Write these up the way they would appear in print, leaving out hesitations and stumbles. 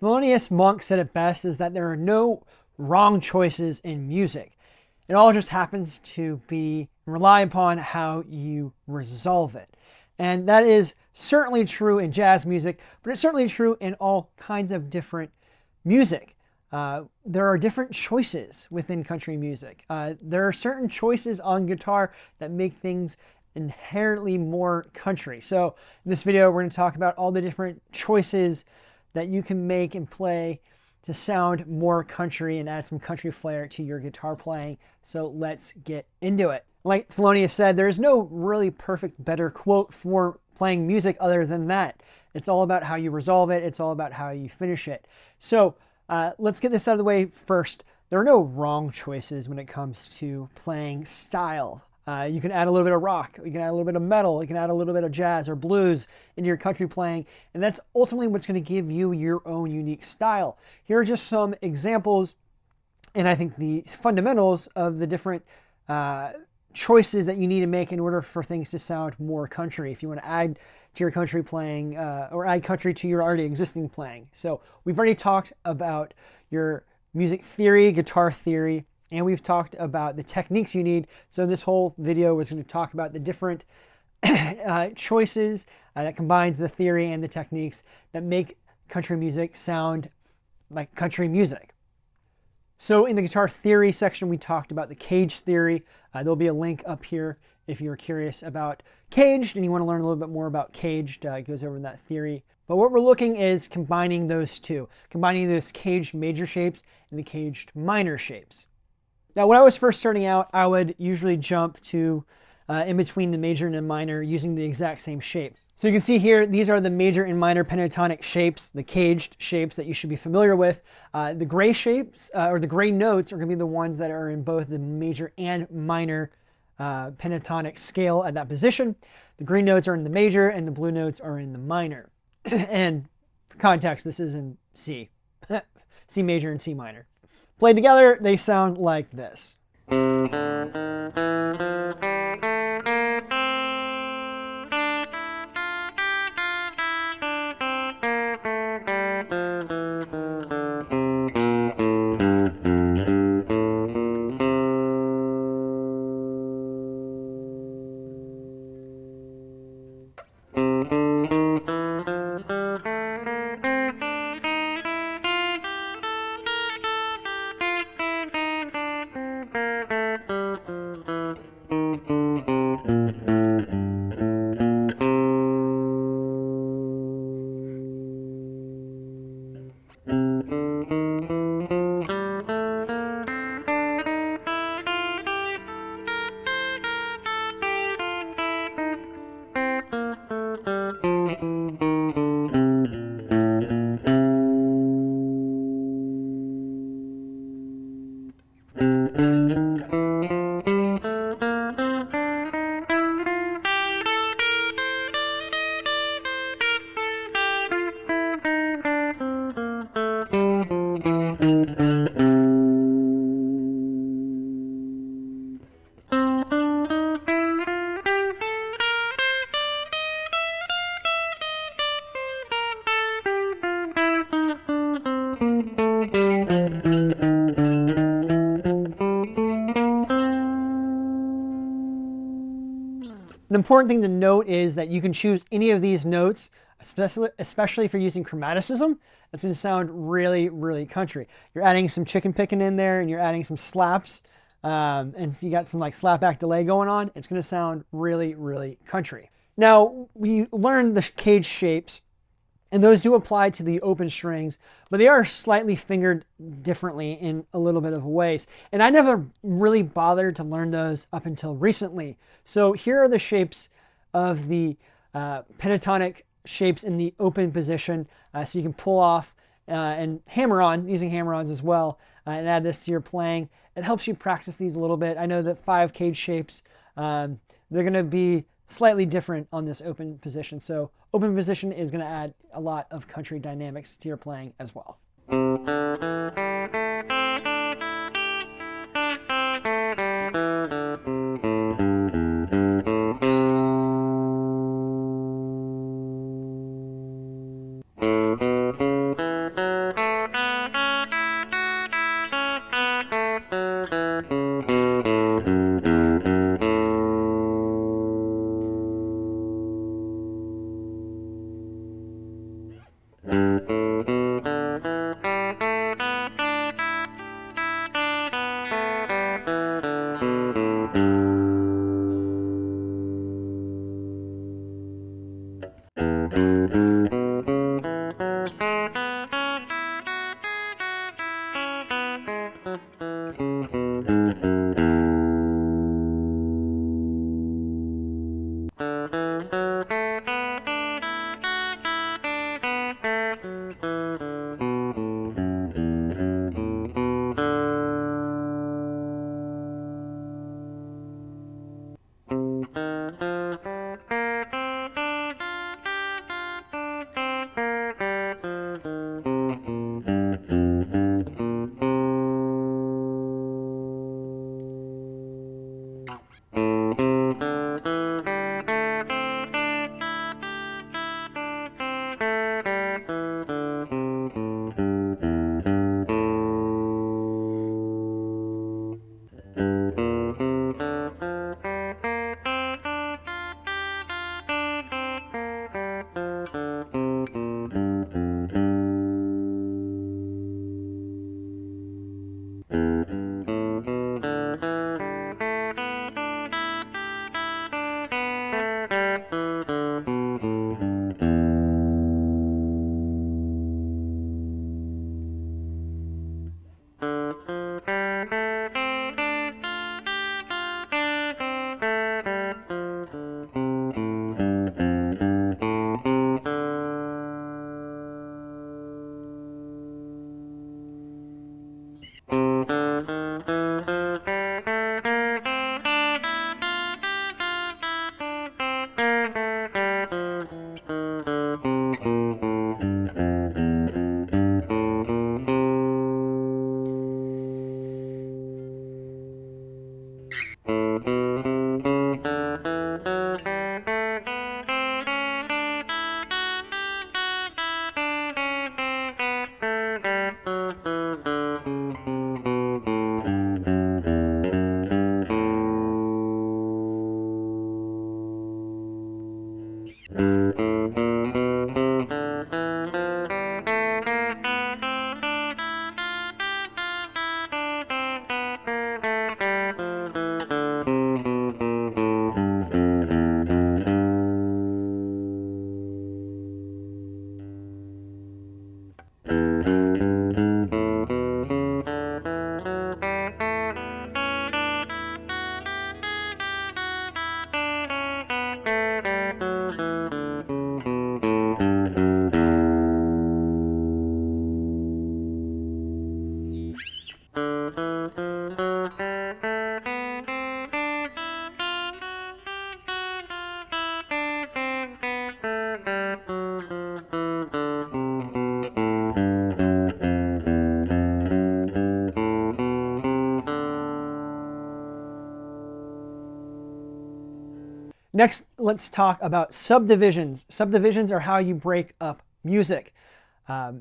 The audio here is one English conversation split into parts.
Thelonious Monk said it best is that there are no wrong choices in music. It all just happens to be rely upon how you resolve it. And that is certainly true in jazz music, but it's certainly true in all kinds of different music. There are different choices within country music. There are certain choices on guitar that make things inherently more country. So in this video, we're going to talk about all the different choices that you can make and play to sound more country and add some country flair to your guitar playing. So let's get into it. Like Thelonious said, there is no really perfect, better quote for playing music other than that. It's all about how you resolve it. It's all about how you finish it. So let's get this out of the way first. There are no wrong choices when it comes to playing style. You can add a little bit of rock, you can add a little bit of metal, you can add a little bit of jazz or blues into your country playing, and that's ultimately what's going to give you your own unique style. Here are just some examples, and I think the fundamentals of the different choices that you need to make in order for things to sound more country if you want to add to your country playing or add country to your already existing playing. So we've already talked about your music theory, guitar theory, and we've talked about the techniques you need. So this whole video is going to talk about the different choices that combines the theory and the techniques that make country music sound like country music. So in the guitar theory section, we talked about the cage theory. There'll be a link up here if you're curious about caged and you want to learn a little bit more about caged. It goes over that theory. But what we're looking is combining those two, combining those caged major shapes and the caged minor shapes. Now, when I was first starting out, I would usually jump to in between the major and the minor using the exact same shape. So you can see here, these are the major and minor pentatonic shapes, the caged shapes that you should be familiar with. The gray shapes, or the gray notes, are going to be the ones that are in both the major and minor pentatonic scale at that position. The green notes are in the major, and the blue notes are in the minor. And for context, this is in C. C major and C minor. Played together, they sound like this. An important thing to note is that you can choose any of these notes, especially if you're using chromaticism. That's going to sound really, really country. You're adding some chicken picking in there, and you're adding some slaps, and so you got some like slapback delay going on. It's going to sound really, really country. Now, we learned the cage shapes, and those do apply to the open strings, but they are slightly fingered differently in a little bit of ways. And I never really bothered to learn those up until recently. So here are the shapes of the pentatonic shapes in the open position. So you can pull off and hammer on, using hammer-ons as well, and add this to your playing. It helps you practice these a little bit. I know that 5 cage shapes, they're going to be slightly different on this open position. So open position is going to add a lot of country dynamics to your playing as well. Next, let's talk about subdivisions. Subdivisions are how you break up music. A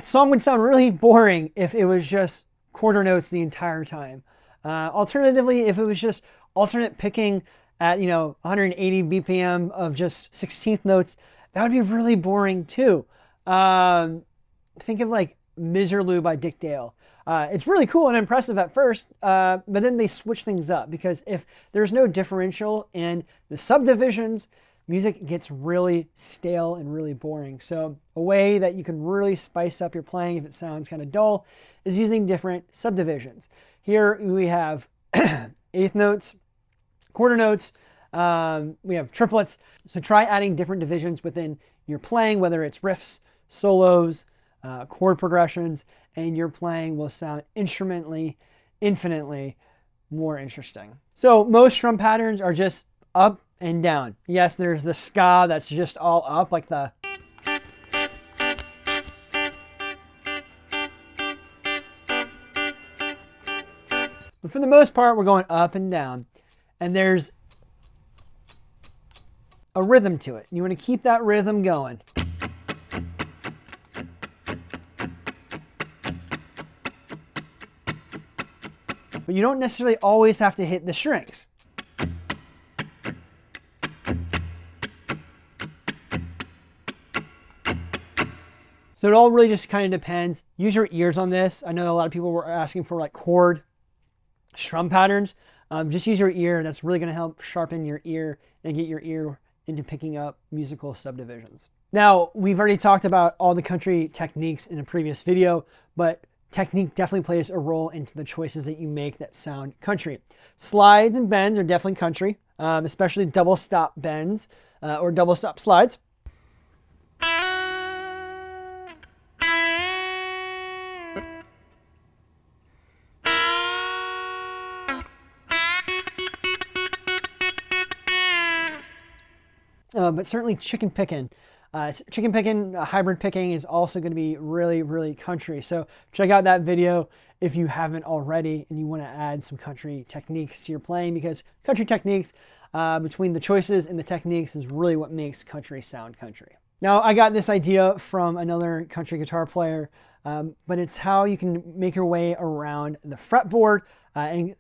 song would sound really boring if it was just quarter notes the entire time. Alternatively, if it was just alternate picking at 180 BPM of just 16th notes, that would be really boring too. Think of like Miserlou by Dick Dale. It's really cool and impressive at first, but then they switch things up because if there's no differential in the subdivisions, music gets really stale and really boring. So a way that you can really spice up your playing if it sounds kind of dull is using different subdivisions. Here we have eighth notes, quarter notes, we have triplets. So try adding different divisions within your playing, whether it's riffs, solos, chord progressions, and your playing will sound instrumentally, infinitely more interesting. So most strum patterns are just up and down. Yes, there's the ska that's just all up, like the... But for the most part, we're going up and down, and there's a rhythm to it. You want to keep that rhythm going. But you don't necessarily always have to hit the strings. So it all really just kind of depends. Use your ears on this. I know a lot of people were asking for like chord strum patterns. Just use your ear. That's really going to help sharpen your ear and get your ear into picking up musical subdivisions. Now, we've already talked about all the country techniques in a previous video, but technique definitely plays a role into the choices that you make that sound country. Slides and bends are definitely country, especially double stop bends or double stop slides. But certainly chicken picking. Chicken picking, hybrid picking is also going to be really, really country. So check out that video if you haven't already and you want to add some country techniques to your playing, because country techniques, between the choices and the techniques, is really what makes country sound country. Now, I got this idea from another country guitar player, but it's how you can make your way around the fretboard and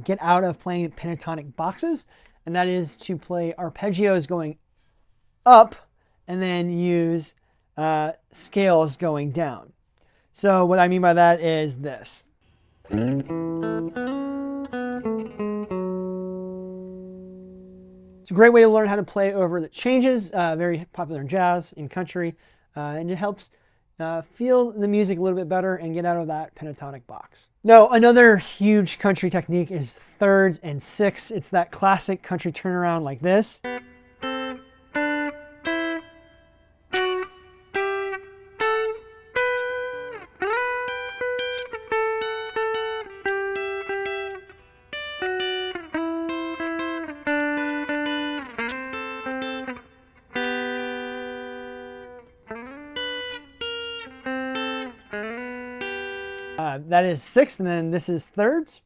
get out of playing pentatonic boxes, and that is to play arpeggios going up and then use scales going down. So what I mean by that is this. It's a great way to learn how to play over the changes, very popular in jazz, in country, and it helps feel the music a little bit better and get out of that pentatonic box. Now, another huge country technique is thirds and sixths. It's that classic country turnaround like this. That is sixths, and then this is thirds.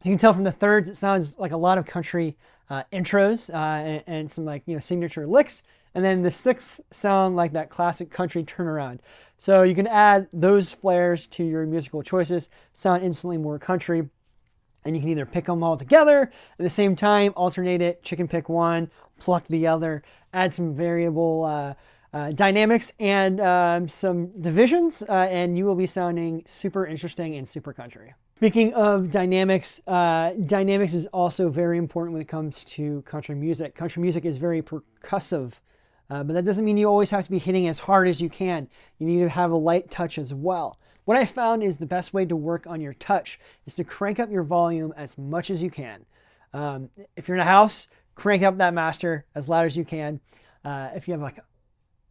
You can tell from the thirds, it sounds like a lot of country intros and some signature licks. And then the sixths sound like that classic country turnaround. So you can add those flares to your musical choices, sound instantly more country. And you can either pick them all together at the same time, alternate it, chicken pick one, pluck the other, add some variable dynamics and some divisions, and you will be sounding super interesting and super country. Speaking of dynamics, dynamics is also very important when it comes to country music. Country music is very percussive, but that doesn't mean you always have to be hitting as hard as you can. You need to have a light touch as well. What I found is the best way to work on your touch is to crank up your volume as much as you can. If you're in a house, crank up that master as loud as you can. If you have like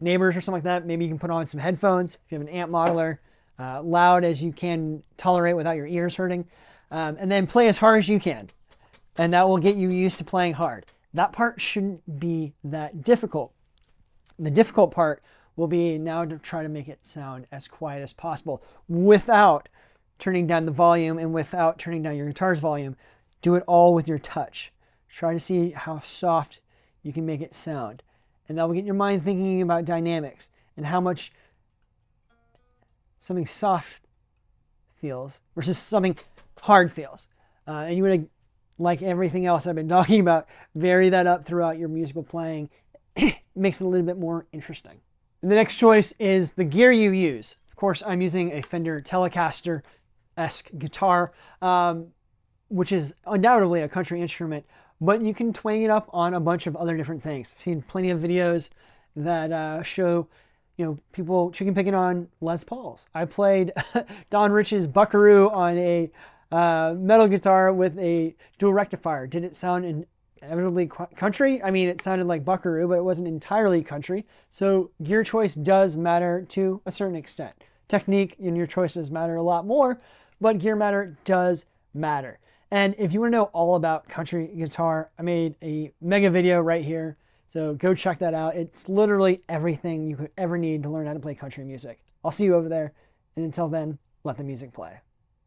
neighbors or something like that, maybe you can put on some headphones. If you have an amp modeler, loud as you can tolerate without your ears hurting. And then play as hard as you can. and that will get you used to playing hard. That part shouldn't be that difficult. The difficult part will be now to try to make it sound as quiet as possible without turning down the volume and without turning down your guitar's volume. Do it all with your touch. Try to see how soft you can make it sound. And that will get your mind thinking about dynamics and how much something soft feels versus something hard feels. And you want to, like everything else I've been talking about, vary that up throughout your musical playing. It makes it a little bit more interesting. And the next choice is the gear you use. Of course, I'm using a Fender Telecaster-esque guitar, which is undoubtedly a country instrument, but you can twang it up on a bunch of other different things. I've seen plenty of videos that show, people chicken picking on Les Pauls. I played Don Rich's Buckaroo on a metal guitar with a dual rectifier. Did it sound inevitably country? I mean, it sounded like Buckaroo, but it wasn't entirely country. So gear choice does matter to a certain extent. Technique and your choices matter a lot more, but gear matter does matter. And if you want to know all about country guitar, I made a mega video right here. So go check that out. It's literally everything you could ever need to learn how to play country music. I'll see you over there. And until then, let the music play.